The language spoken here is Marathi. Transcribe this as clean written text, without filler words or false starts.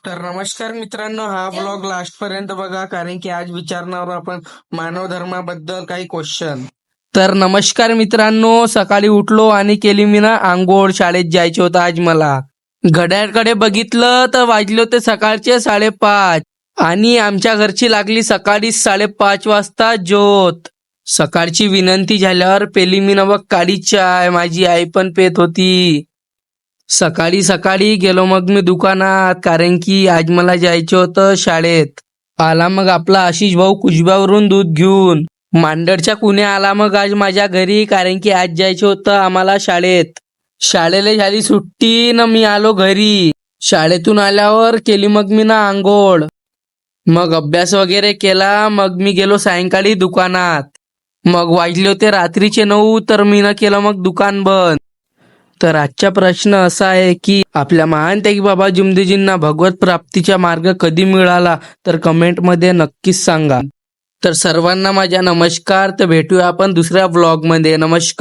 तर नमस्कार मित्रांनो, हा ब्लॉग लास्ट पर्यंत बघा, कारण की आज विचारणार आपण मानव धर्माबद्दल काही क्वेश्चन. तर नमस्कार मित्रांनो, सकाळी उठलो आणि केली मी ना आंघोळ. शाळेत जायचे होतं आज मला. घड्याळकडे बघितलं तर वाजले होते सकाळचे 5:30 आणि आमच्या घरची लागली सकाळी 5:30 वाजता ज्योत. सकाळची विनंती झाल्यावर पेली मी ना बघ काळी चाय. माझी आई पण पेत होती. सकाळी सकाळी गेलो मग मी दुकानात, कारण की आज मला जायचं होतं शाळेत. आला मग आपला आशिष भाऊ कुशब्यावरून दूध घेऊन. मांडरच्या कुण्या आला मग आज माझ्या घरी, कारण की आज जायचं होतं आम्हाला शाळेत. शाळेला झाली सुट्टी न मी आलो घरी. शाळेतून आल्यावर केली मग मी ना आंघोळ. मग अभ्यास वगैरे केला. मग मी गेलो सायंकाळी दुकानात. मग वाजले होते रात्रीचे 9, तर मी ना केलं मग दुकान बंद. तर आजचा प्रश्न असा आहे की आपल्या महान त्यागी बाबा जिमदेजींना भगवत प्राप्तीचा मार्ग कधी मिळाला, तर कमेंटमध्ये नक्कीच सांगा. तर सर्वांना माझा नमस्कार. तर भेटूया आपण दुसऱ्या व्लॉगमध्ये. नमस्कार.